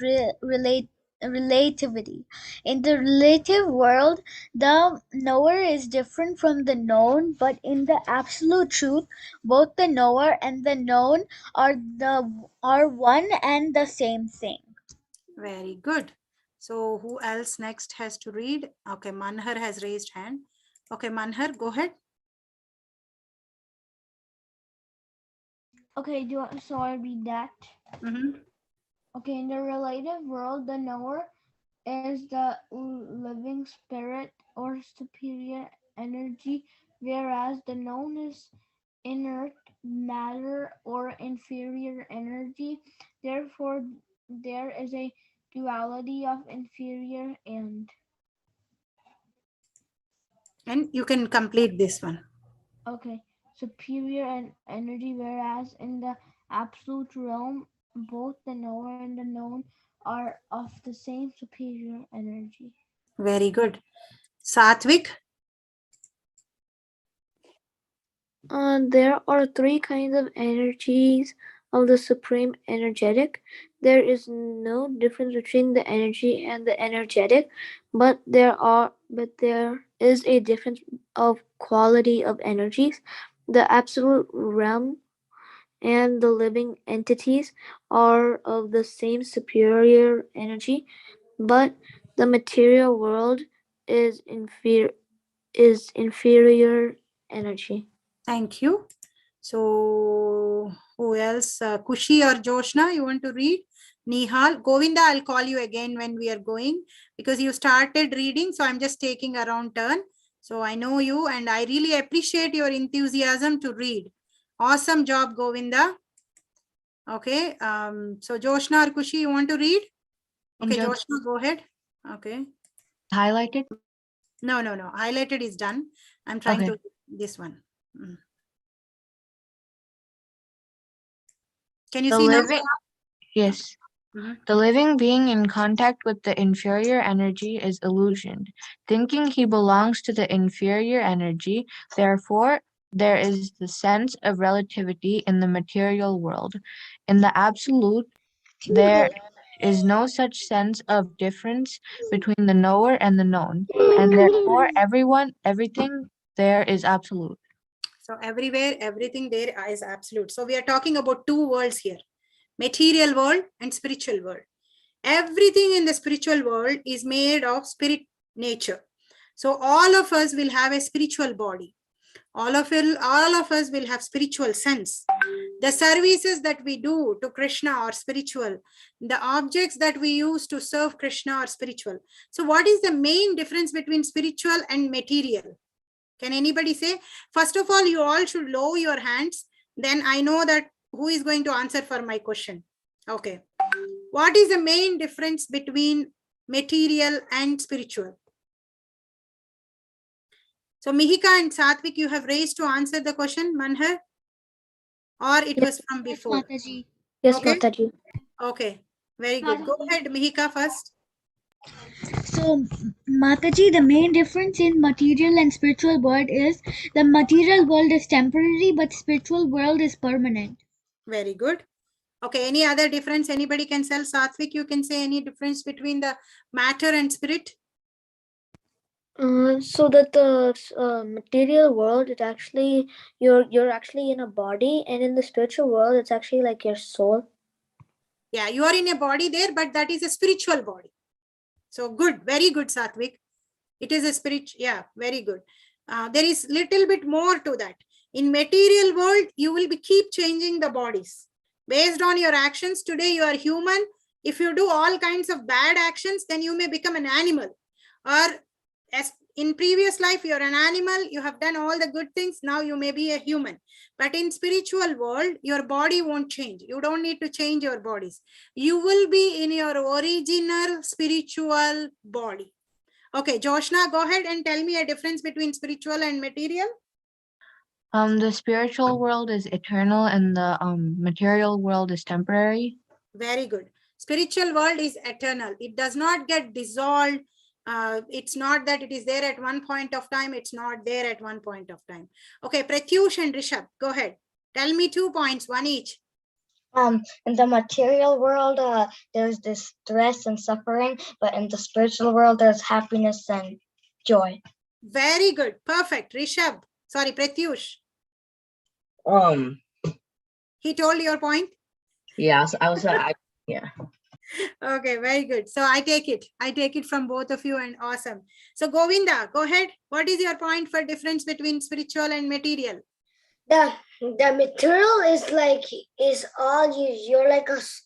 Speaker 3: relativity. In the relative world, the knower is different from the known, but in the absolute truth, both the knower and the known are one and the same thing.
Speaker 1: Very good. So who else next has to read? Okay, Manhar has raised hand. Okay, Manhar, go ahead.
Speaker 2: Okay, so I read that. Okay, in the relative world, the knower is the living spirit or superior energy, whereas the known is inert matter or inferior energy. Therefore, there is a duality of inferior and
Speaker 1: you can complete this one.
Speaker 2: okay, superior energy, whereas in the absolute realm, both the knower and the known are of the same superior energy.
Speaker 1: Very good. Satvik?
Speaker 7: There are three kinds of energies of the supreme energetic. There is no difference between the energy and the energetic, but there is a difference of quality of energies. The absolute realm and the living entities are of the same superior energy, but the material world is inferior energy.
Speaker 1: Thank you. So who else? Kushi or Joshna, you want to read? Nihal, Govinda, I'll call you again when we are going because you started reading. So I'm just taking a round turn. So I know you and I really appreciate your enthusiasm to read. Awesome job, Govinda. Okay. So Joshna or Kushi, you want to read? Okay, Joshna, go ahead. Okay.
Speaker 5: Highlighted?
Speaker 1: No. Highlighted is done. I'm trying to this one. Can you
Speaker 5: The
Speaker 1: see
Speaker 5: living,
Speaker 1: now?
Speaker 5: yes. The living being in contact with the inferior energy is illusioned, thinking he belongs to the inferior energy. Therefore, there is the sense of relativity in the material world. In the absolute, there is no such sense of difference between the knower and the known, and therefore everything there is absolute.
Speaker 1: So everywhere, everything there is absolute. So we are talking about two worlds here, material world and spiritual world. Everything in the spiritual world is made of spirit nature. So all of us will have a spiritual body. All of us will have spiritual sense. The services that we do to Krishna are spiritual. The objects that we use to serve Krishna are spiritual. So what is the main difference between spiritual and material? Can anybody say? First of all, you all should lower your hands. Then I know that who is going to answer for my question. Okay. What is the main difference between material and spiritual? So Mihika and Satvik, you have raised to answer the question, Manhar? Or it was from before?
Speaker 3: Mataji.
Speaker 7: Yes,
Speaker 1: okay.
Speaker 7: Mataji.
Speaker 1: Okay. Very good. Go ahead, Mihika, first.
Speaker 3: So, Mataji, the main difference in material and spiritual world is the material world is temporary, but spiritual world is permanent.
Speaker 1: Very good. Okay. Any other difference? Anybody can tell? Satvik, you can say any difference between the matter and spirit?
Speaker 7: So that the material world, it actually you're actually in a body, and in the spiritual world, it's actually like your soul.
Speaker 1: Yeah, you are in a body there, but that is a spiritual body. So good, very good, Satvik. It is a spirit. Yeah, very good. There is little bit more to that. In material world, you will be keep changing the bodies based on your actions. Today you are human. If you do all kinds of bad actions, then you may become an animal. Or as in previous life, you're an animal. You have done all the good things. Now you may be a human. But in spiritual world, your body won't change. You don't need to change your bodies. You will be in your original spiritual body. Okay, Joshna, go ahead and tell me a difference between spiritual and material.
Speaker 5: The spiritual world is eternal and the material world is temporary.
Speaker 1: Very good. Spiritual world is eternal. It does not get dissolved. It's not that it is there at one point of time. It's not there at one point of time. Okay, Pratyush and Rishabh, go ahead. Tell me 2 points, one each.
Speaker 8: In the material world, there's this stress and suffering, but in the spiritual world, there's happiness and joy.
Speaker 1: Very good. Perfect. Rishabh. Sorry, Pratyush. He told your point?
Speaker 4: Yeah, so yeah.
Speaker 1: Okay, very good. So I take it from both of you, and awesome. So Govinda, go ahead. What is your point for difference between spiritual and material?
Speaker 6: The material is all you.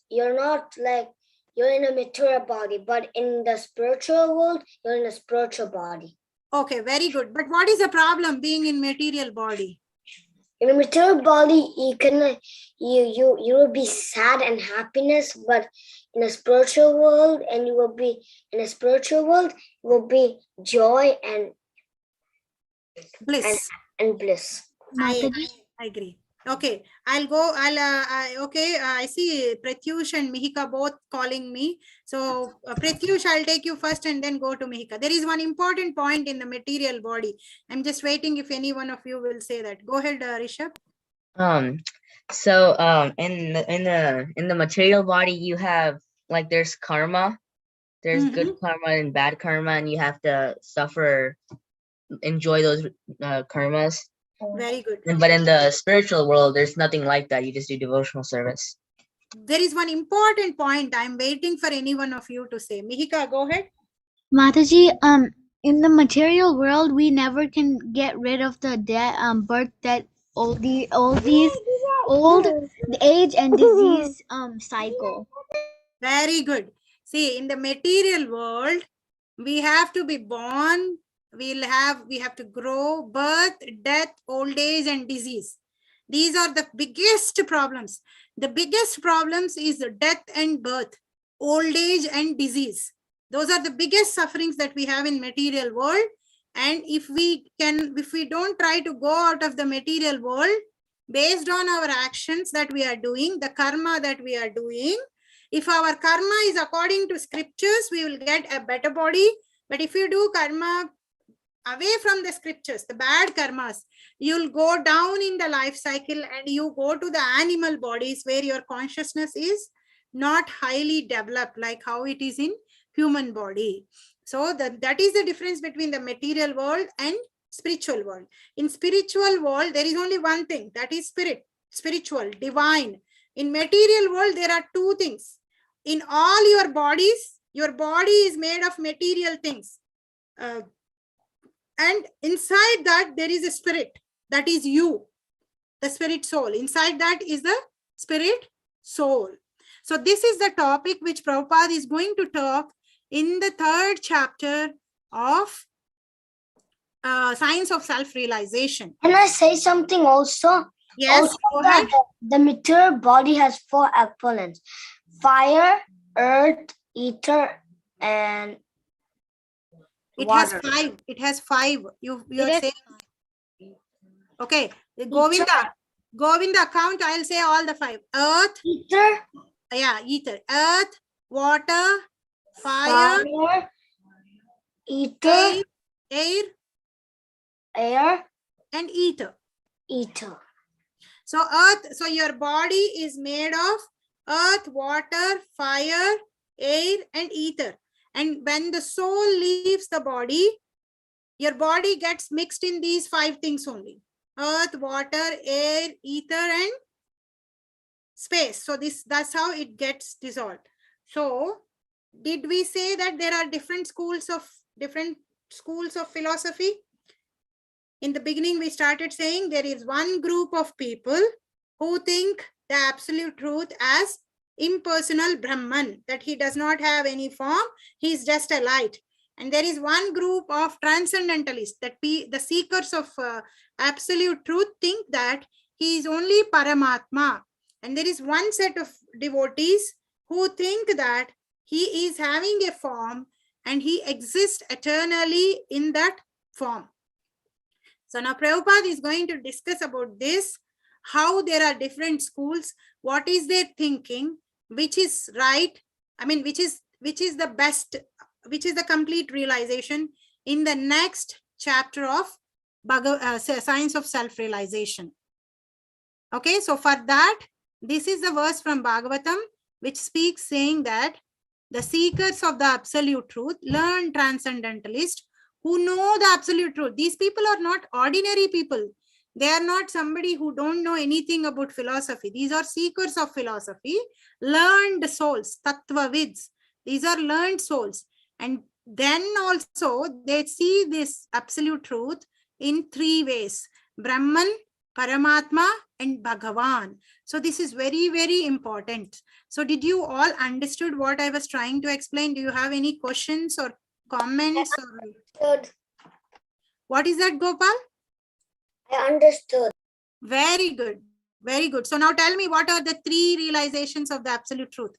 Speaker 6: You're not like you're in a material body, but in the spiritual world, you're in a spiritual body.
Speaker 1: Okay, very good. But what is the problem being in material body?
Speaker 6: In a material body, you will be sad and happiness, but in a spiritual world, you will be joy and
Speaker 1: bliss.
Speaker 6: And bliss.
Speaker 1: I agree. Okay, I'll go. I see Pratyush and Mihika both calling me. So Pratyush, I'll take you first and then go to Mihika. There is one important point in the material body. I'm just waiting if any one of you will say that. Go ahead, Rishabh.
Speaker 4: So in the material body, you have like there's karma. There's good karma and bad karma, and you have to suffer, enjoy those karmas.
Speaker 1: Very good.
Speaker 4: But in the spiritual world, there's nothing like that. You just do devotional service.
Speaker 1: There is one important point. I'm waiting for any one of you to say. Mihika, go ahead.
Speaker 3: Mataji, in the material world, we never can get rid of the birth, death, old age and disease cycle.
Speaker 1: Very good. See, in the material world, we have to be born, we have to grow, birth, death, old age, and disease. These are the biggest problems. The biggest problems is death and birth, old age and disease. Those are the biggest sufferings that we have in material world. And if we don't try to go out of the material world, based on our actions that we are doing, the karma that we are doing, if our karma is according to scriptures, we will get a better body. But if you do karma away from the scriptures, the bad karmas, you'll go down in the life cycle and you go to the animal bodies where your consciousness is not highly developed like how it is in human body. So that is the difference between the material world and spiritual world. In spiritual world, there is only one thing, that is spirit, spiritual, divine. In material world, there are two things. In all your bodies, your body is made of material things. And inside that, there is a spirit. That is you, the spirit soul. Inside that is the spirit soul. So this is the topic which Prabhupada is going to talk in the 3rd chapter of Science of Self-Realization.
Speaker 6: Can I say something also?
Speaker 1: Yes,
Speaker 6: also,
Speaker 1: go ahead.
Speaker 6: The material body has 4 elements: fire, earth, ether, and water.
Speaker 1: It has 5. You're saying. Okay, Govinda, count. I'll say all the 5. Earth.
Speaker 6: Ether.
Speaker 1: Yeah, ether. Earth, water, fire,
Speaker 6: ether,
Speaker 1: air, and ether. So earth, so your body is made of earth, water, fire, air, and ether. And when the soul leaves the body, your body gets mixed in these 5 things only: earth, water, air, ether, and space. So that's how it gets dissolved. So did we say that there are different schools of philosophy? In the beginning, we started saying there is one group of people who think the absolute truth as impersonal Brahman, that he does not have any form, he is just a light. And there is one group of transcendentalists, that the seekers of absolute truth think that he is only Paramatma. And there is one set of devotees who think that he is having a form and he exists eternally in that form. So now Prabhupada is going to discuss about this, how there are different schools, what is their thinking, which is right, I mean, which is the best, which is the complete realization in the next chapter of Science of Self-Realization. Okay, so for that, This is the verse from Bhagavatam, which speaks saying that the seekers of the absolute truth, learned transcendentalists who know the absolute truth. These people are not ordinary people. They are not somebody who don't know anything about philosophy. These are seekers of philosophy, learned souls, tattvavids. These are learned souls. And then also they see this absolute truth in three ways: Brahman, Paramatma, and Bhagavan. So this is very, very important. So did you all understood what I was trying to explain? Do you have any questions or comments?
Speaker 6: Understood.
Speaker 1: What is that, Gopal?
Speaker 6: I understood.
Speaker 1: Very good. Very good. So now tell me, what are the three realizations of the absolute truth?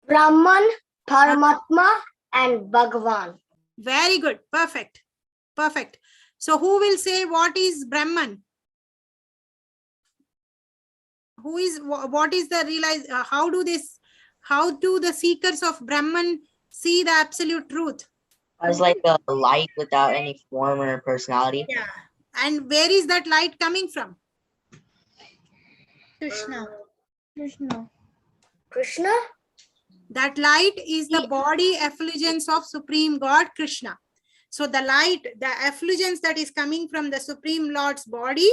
Speaker 6: Brahman, Paramatma, and Bhagavan.
Speaker 1: Very good. Perfect. Perfect. So who will say what is Brahman? Who is, what is the realize, how do the seekers of Brahman see the absolute truth?
Speaker 4: As like a light without any form or personality.
Speaker 1: Yeah. And where is that light coming from?
Speaker 3: Krishna.
Speaker 6: Krishna?
Speaker 1: That light is the body effulgence of Supreme God Krishna. So the light, the effulgence that is coming from the Supreme Lord's body,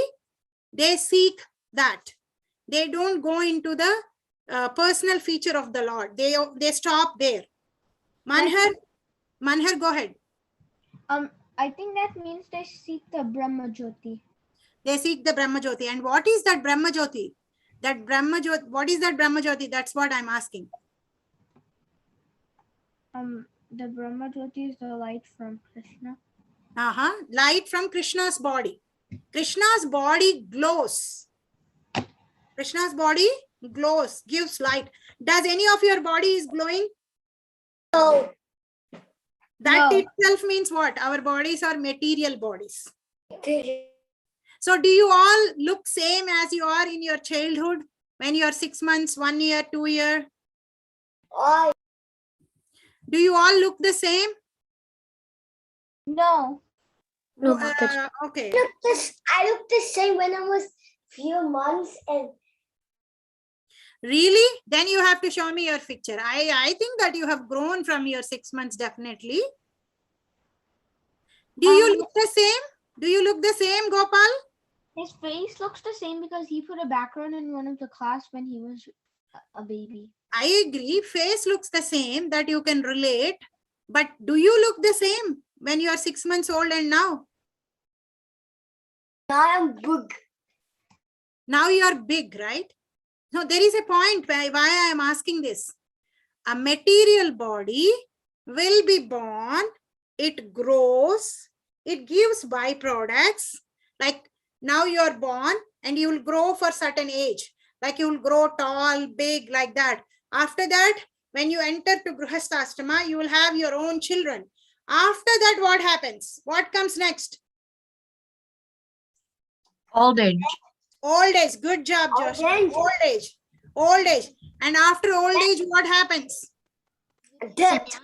Speaker 1: they seek that. They don't go into the personal feature of the Lord. They stop there. Manhar, go ahead.
Speaker 2: I think that means they seek the Brahma Jyoti.
Speaker 1: They seek the Brahma Jyoti. And what is that Brahma Jyoti? That Brahma Jyoti, what is that Brahma Jyoti? That's what I'm asking.
Speaker 2: The Brahma Jyoti is the light from Krishna.
Speaker 1: Light from Krishna's body. Krishna's body glows. Krishna's body glows, gives light. Does any of your body is glowing?
Speaker 6: No.
Speaker 1: That itself means what? Our bodies are material bodies.
Speaker 6: Material.
Speaker 1: So do you all look same as you are in your childhood when you are 6 months, 1 year, 2 year? Do you all look the same?
Speaker 2: No.
Speaker 7: No, Mataji.
Speaker 1: Okay.
Speaker 6: I looked the same when I was few months and.
Speaker 1: Really? Then you have to show me your picture. I think that you have grown from your 6 months, definitely. Do you look the same? Do you look the same, Gopal?
Speaker 2: His face looks the same because he put a background in one of the class when he was a baby.
Speaker 1: I agree. Face looks the same, that you can relate. But do you look the same when you are 6 months old and now?
Speaker 6: Now I'm big.
Speaker 1: Now you are big, right? No, there is a point why I am asking this. A material body will be born, it grows, it gives byproducts. Like now you are born and you will grow for certain age. Like you will grow tall, big, like that. After that, when you enter to Grihasthashrama, you will have your own children. After that, what happens? What comes next?
Speaker 5: Old age.
Speaker 1: Old age. Good job, Josh. Old age. Old age. And after old age, what happens?
Speaker 6: Death.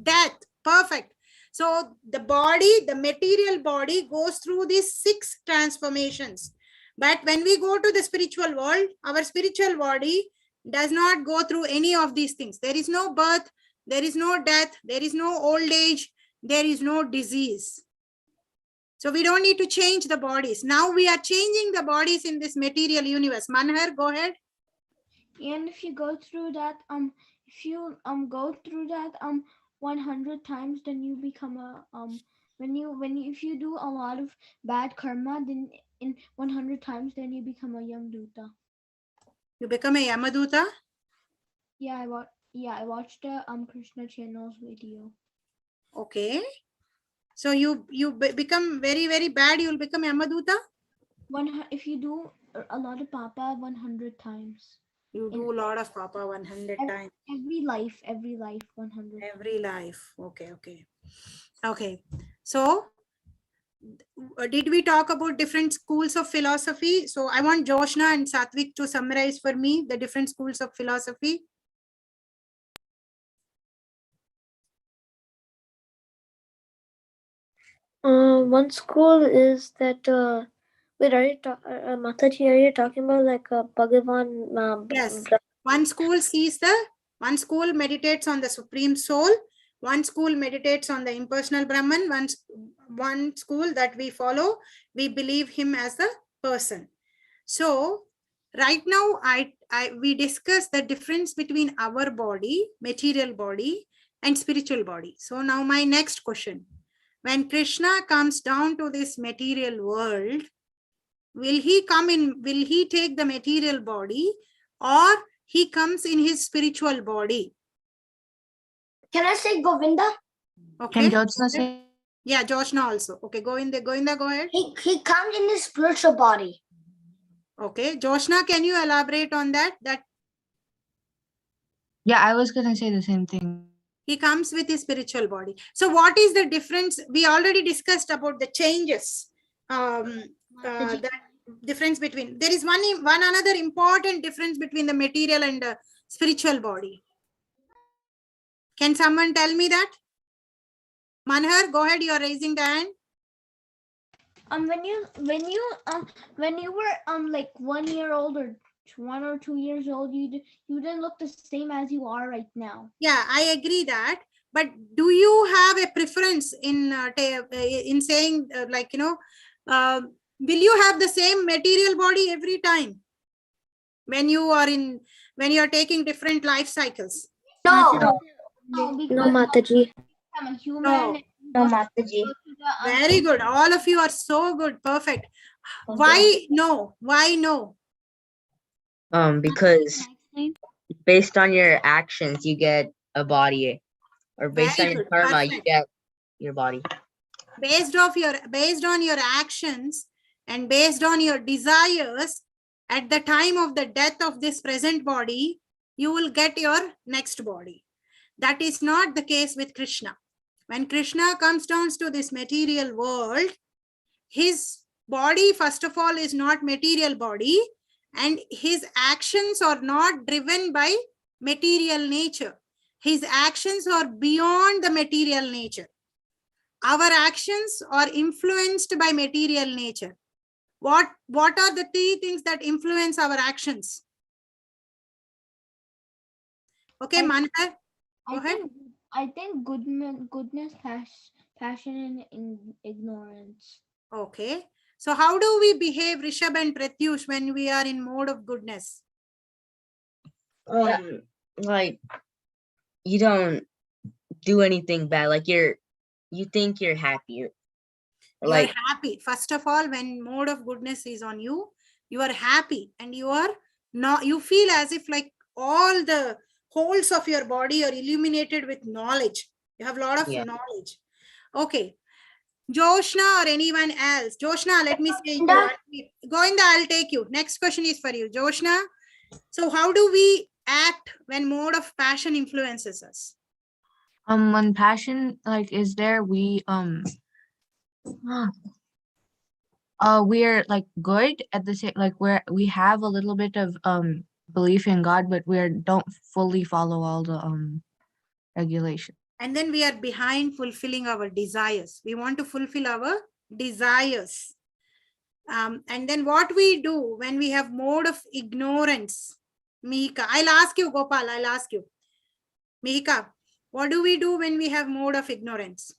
Speaker 1: Death. Perfect. So the body, the material body goes through these 6 transformations. But when we go to the spiritual world, our spiritual body does not go through any of these things. There is no birth, there is no death, there is no old age, there is no disease. So we don't need to change the bodies. Now we are changing the bodies in this material universe. Manhar, go ahead.
Speaker 2: And if you go through that, if you go through that 100 times, then you become a if you do a lot of bad karma, then in 100 times, then you become a Yamduta.
Speaker 1: You become a Yamaduta?
Speaker 2: Yeah, I watched the Krishna channel's video.
Speaker 1: Okay. So you become very, very bad, you will become Yamaduta?
Speaker 2: If you do a lot of papa 100 times.
Speaker 1: You do a lot of papa 100 times.
Speaker 2: Every life 100.
Speaker 1: Every life. Okay, okay. Okay. So did we talk about different schools of philosophy? So I want Joshna and Satvik to summarize for me the different schools of philosophy.
Speaker 7: One school is that Wait, are you Mataji, are you talking about like a Bhagavan?
Speaker 1: Yes. One school meditates on the Supreme Soul. One school meditates on the impersonal Brahman. One school that we follow, we believe him as a person. So right now, we discuss the difference between our body, material body, and spiritual body. So now my next question. When Krishna comes down to this material world, will he take the material body, or he comes in his spiritual body?
Speaker 6: Can I say Govinda?
Speaker 1: Okay.
Speaker 5: Can Jyotsna say?
Speaker 1: Yeah, Joshna also. Okay, Govinda, go ahead.
Speaker 6: He comes in his spiritual body.
Speaker 1: Okay, Joshna, can you elaborate on that?
Speaker 5: Yeah, I was gonna say the same thing.
Speaker 1: He comes with his spiritual body. So what is the difference? We already discussed about the changes. The difference between, there is one another important difference between the material and the spiritual body. Can someone tell me that? Manhar, go ahead. You are raising the hand.
Speaker 2: When you were like 1 year old or 1 or 2 years old, you didn't look the same as you are right now.
Speaker 1: Yeah, I agree that. But do you have a preference in saying will you have the same material body every time when you are taking different life cycles?
Speaker 6: No.
Speaker 7: No, Mataji.
Speaker 2: I'm a human.
Speaker 8: No, Mataji.
Speaker 1: Very good. All of you are so good. Perfect. Why no? Why no?
Speaker 4: Because based on your actions, you get a body, or based on your karma, you get your body.
Speaker 1: Based on your actions and based on your desires, at the time of the death of this present body, you will get your next body. That is not the case with Krishna. When Krishna comes down to this material world, his body, first of all, is not material body, and his actions are not driven by material nature. His actions are beyond the material nature. Our actions are influenced by material nature. What are the three things that influence our actions? Okay, Manhar, go ahead.
Speaker 2: I think goodness, passion, and ignorance.
Speaker 1: Okay. So how do we behave, Rishabh and Pratyush, when we are in mode of goodness?
Speaker 4: Like, you don't do anything bad. Like you think you're happy.
Speaker 1: You're happy. First of all, when mode of goodness is on you, you are happy, and you feel as if like all the holes of your body are illuminated with knowledge. You have a lot of knowledge. Okay. Joshna or anyone else? Joshna, let me say you. Govinda, I'll take you. Next question is for you. Joshna, so how do we act when mode of passion influences us?
Speaker 5: When passion is there, we are like good at the same, like we have a little bit of belief in God, but we don't fully follow all the regulations.
Speaker 1: And then we are behind fulfilling our desires. We want to fulfill our desires. And then what we do when we have mode of ignorance? Mihika, I'll ask you, Gopal, I'll ask you. Mihika, what do we do when we have mode of ignorance?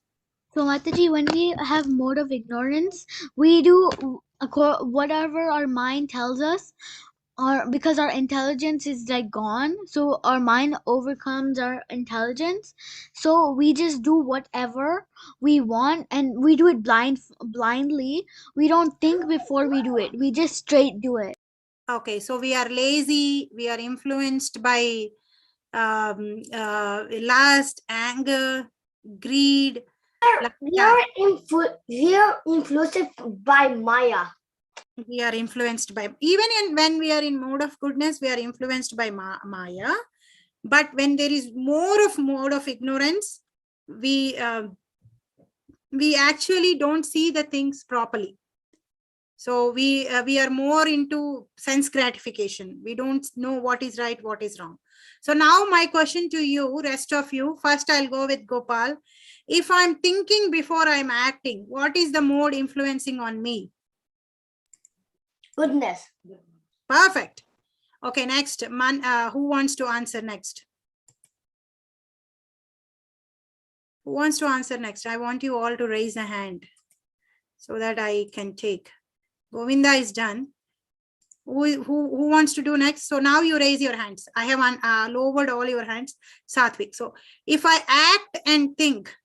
Speaker 3: So Mataji, when we have mode of ignorance, we do whatever our mind tells us, or because our intelligence is like gone, so our mind overcomes our intelligence, so we just do whatever we want, and we do it blindly. We don't think before we do it, we just straight do it.
Speaker 1: Okay, so we are lazy, we are influenced by lust, anger, greed.
Speaker 6: We are influenced by Maya.
Speaker 1: We are influenced by, even when we are in mode of goodness, we are influenced by Maya. But when there is more of mode of ignorance, we actually don't see the things properly. So we are more into sense gratification. We don't know what is right, what is wrong. So now my question to you, rest of you, first I'll go with Gopal. If I'm thinking before I'm acting, what is the mode influencing on me?
Speaker 6: Goodness.
Speaker 1: Perfect. Okay, next. Who wants to answer next? Who wants to answer next? I want you all to raise a hand so that I can take. Govinda is done. Who wants to do next? So now you raise your hands. I have lowered all your hands. Satvik. So if I act and think,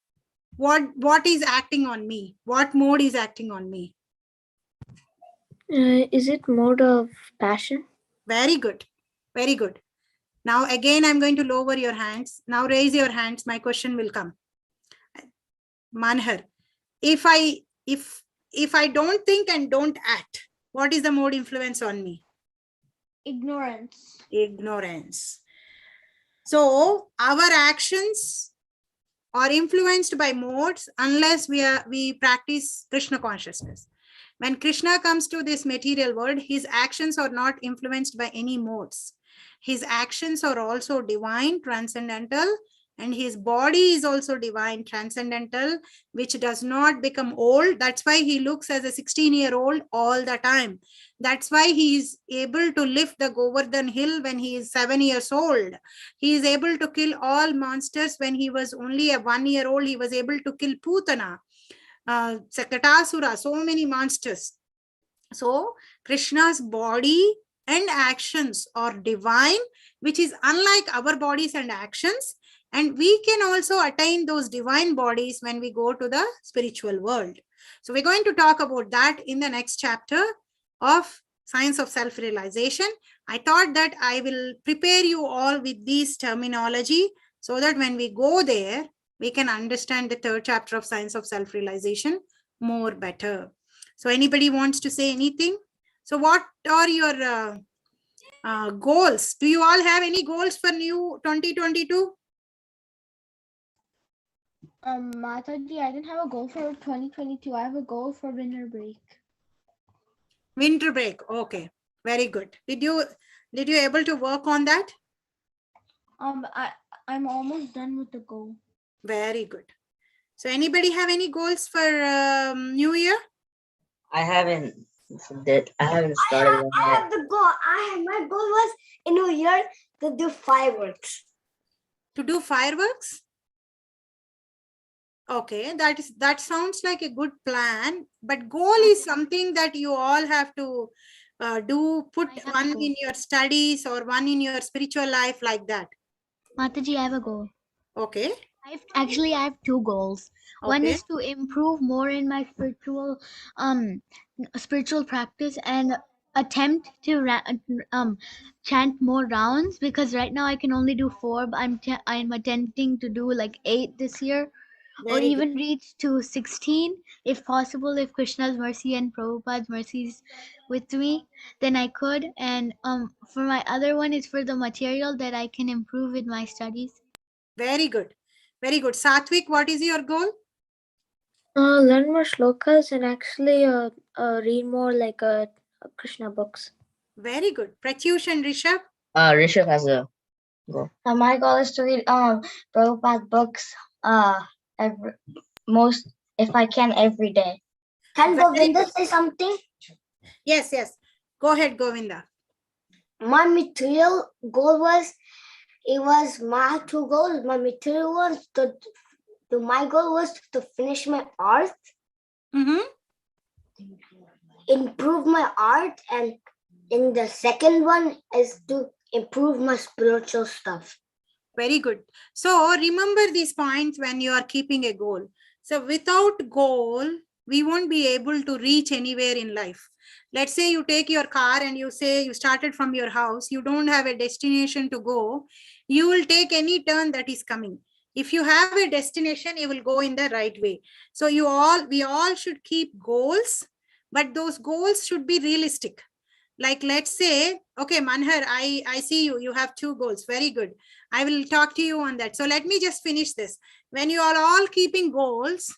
Speaker 1: what is acting on me? What mode is acting on me?
Speaker 7: Is it mode of passion?
Speaker 1: Very good. Very good. Now again, I'm going to lower your hands. Now raise your hands. My question will come. Manhar, if I don't think and don't act, what is the mode influence on me?
Speaker 2: Ignorance.
Speaker 1: Ignorance. So our actions are influenced by modes unless we practice Krishna consciousness. When Krishna comes to this material world, his actions are not influenced by any modes. His actions are also divine, transcendental, and his body is also divine, transcendental, which does not become old. That's why he looks as a 16-year-old all the time. That's why he is able to lift the Govardhan hill when he is 7 years old. He is able to kill all monsters. When he was only a 1-year-old, he was able to kill Putana, Sakatasura, so many monsters. So Krishna's body and actions are divine, which is unlike our bodies and actions. And we can also attain those divine bodies when we go to the spiritual world. So we're going to talk about that in the next chapter of Science of Self-Realization. I thought that I will prepare you all with these terminology so that when we go there, we can understand the third chapter of Science of Self-Realization more better. So anybody wants to say anything? So what are your goals? Do you all have any goals for new 2022?
Speaker 2: Mataji, I didn't have a goal for 2022. I have a goal for winter break.
Speaker 1: Winter break. Okay, very good. Did you able to work on that?
Speaker 2: I'm almost done with the goal.
Speaker 1: Very good. So anybody have any goals for New Year?
Speaker 4: I haven't started.
Speaker 6: I have the goal. My goal was in New Year to do fireworks.
Speaker 1: To do fireworks? Okay, that sounds like a good plan, but goal is something that you all have to do, put one in your studies or one in your spiritual life, like that.
Speaker 3: Mataji, I have a goal.
Speaker 1: Okay.
Speaker 3: I have 2 goals.
Speaker 1: Okay.
Speaker 3: One is to improve more in my spiritual practice and attempt to chant more rounds, because right now I can only do 4, but I'm attempting to do like 8 this year. Or even reach to 16 if possible. If Krishna's mercy and Prabhupada's mercy is with me, then I could. And for my other one is for the material that I can improve in my studies.
Speaker 1: Very good. Very good. Satvik, what is your goal?
Speaker 7: Learn more shlokas and actually read more like Krishna books.
Speaker 1: Very good. Pratyush and Rishabh?
Speaker 4: Rishabh has a goal.
Speaker 8: My goal is to read Prabhupada books if I can every day.
Speaker 6: Can Govinda say something?
Speaker 1: Yes. Go ahead, Govinda.
Speaker 6: My material goal was, my 2 goals. My material was my goal was to finish my art, improve my art, and in the second one is to improve my spiritual stuff.
Speaker 1: Very good. So remember these points when you are keeping a goal. So without goal, we won't be able to reach anywhere in life. Let's say you take your car and you say you started from your house, you don't have a destination to go, you will take any turn that is coming. If you have a destination, you will go in the right way. So we all should keep goals, but those goals should be realistic. Like, let's say, okay, Manhar, I see you have 2 goals. Very good. I will talk to you on that. So let me just finish this. When you are all keeping goals,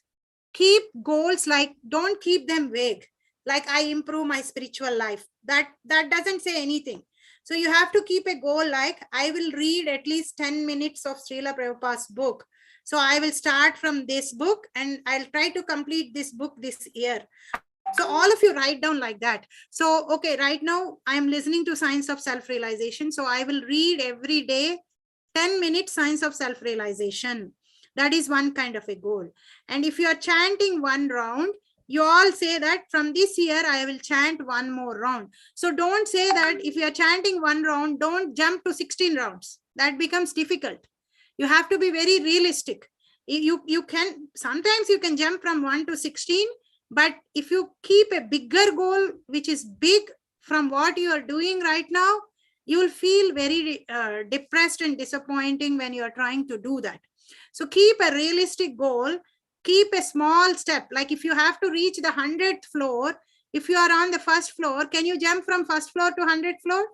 Speaker 1: keep goals, like, don't keep them vague. Like, I improve my spiritual life. That doesn't say anything. So you have to keep a goal like, I will read at least 10 minutes of Srila Prabhupada's book. So I will start from this book and I'll try to complete this book this year. So all of you write down like that. So, okay, right now I am listening to Science of Self-Realization. So I will read every day 10 minutes Science of Self-Realization. That is one kind of a goal. And if you are chanting one round, you all say that from this year, I will chant one more round. So don't say that if you are chanting one round, don't jump to 16 rounds. That becomes difficult. You have to be very realistic. You can, sometimes you can jump from 1 to 16, but if you keep a bigger goal, which is big from what you are doing right now, you will feel very depressed and disappointing when you are trying to do that. So keep a realistic goal, keep a small step. Like if you have to reach the 100th floor, if you are on the first floor, can you jump from first floor to 100th floor?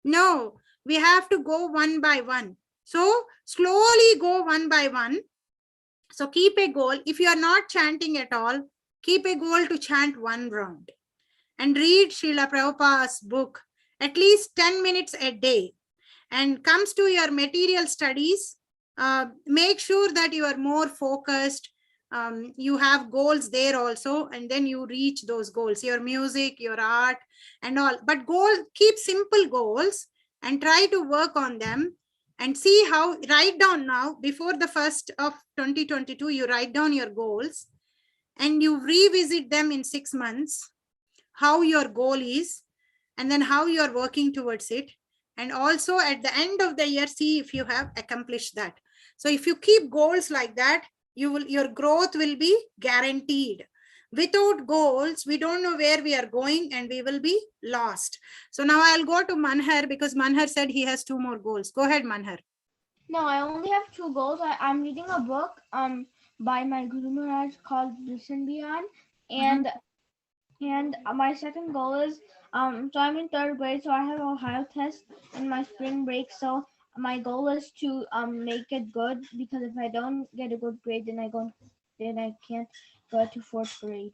Speaker 1: No, we have to go one by one. So slowly go one by one. So keep a goal. If you are not chanting at all, keep a goal to chant one round. And read Srila Prabhupada's book at least 10 minutes a day. And comes to your material studies, make sure that you are more focused. You have goals there also, and then you reach those goals, your music, your art and all. But keep simple goals and try to work on them and see how. Write down now, before the 1st of 2022, you write down your goals and you revisit them in 6 months, how your goal is, and then how you are working towards it. And also at the end of the year, see if you have accomplished that. So if you keep goals like that, your growth will be guaranteed. Without goals, we don't know where we are going and we will be lost. So now I'll go to Manhar, because Manhar said he has 2 more goals. Go ahead, Manhar.
Speaker 2: No, I only have 2 goals. I'm reading a book by my Guru Maharaj called Listen Beyond, and my second goal is so I'm in 3rd grade, so I have a Ohio test in my spring break. So my goal is to make it good, because if I don't get a good grade, then I can't go to 4th grade.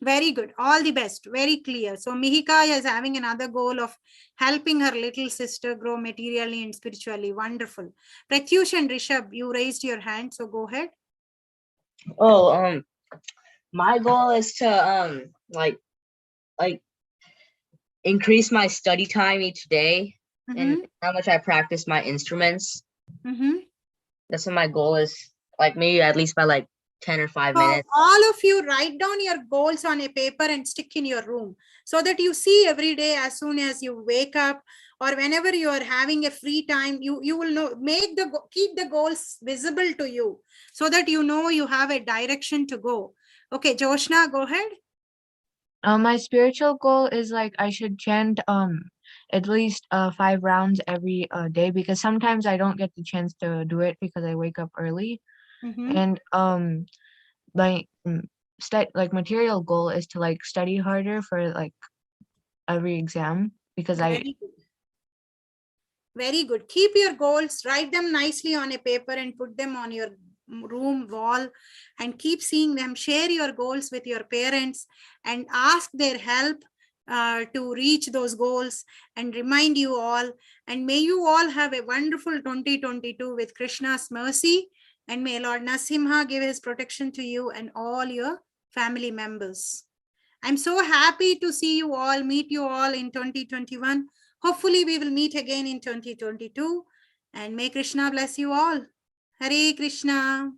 Speaker 1: Very good. All the best. Very clear. So Mihika is having another goal of helping her little sister grow materially and spiritually. Wonderful. Pratyush and Rishabh, you raised your hand, so go ahead.
Speaker 4: Oh, my goal is to like increase my study time each day and how much I practice my instruments. That's what my goal is. Like maybe at least by like 10 or 5 minutes.
Speaker 1: All of you write down your goals on a paper and stick in your room, so that you see every day as soon as you wake up or whenever you are having a free time, you will know, keep the goals visible to you so that you know you have a direction to go. Okay, Joshna, go ahead.
Speaker 5: My spiritual goal is like I should chant at least 5 rounds every day, because sometimes I don't get the chance to do it because I wake up early. And my like material goal is to like study harder for like every exam, because
Speaker 1: Very good. Keep your goals, write them nicely on a paper and put them on your room wall and keep seeing them. Share your goals with your parents and ask their help to reach those goals, and remind you all. And may you all have a wonderful 2022 with Krishna's mercy, and may Lord Nasimha give his protection to you and all your family members. I'm so happy to see you all, meet you all in 2021. Hopefully we will meet again in 2022, and may Krishna bless you all. Hare Krishna.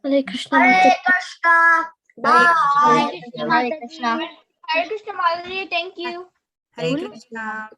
Speaker 7: Hare Krishna.
Speaker 6: Hare Krishna. Bye.
Speaker 8: Hare Krishna.
Speaker 2: Hare Krishna, Madhuri, thank you.
Speaker 1: Hare Krishna.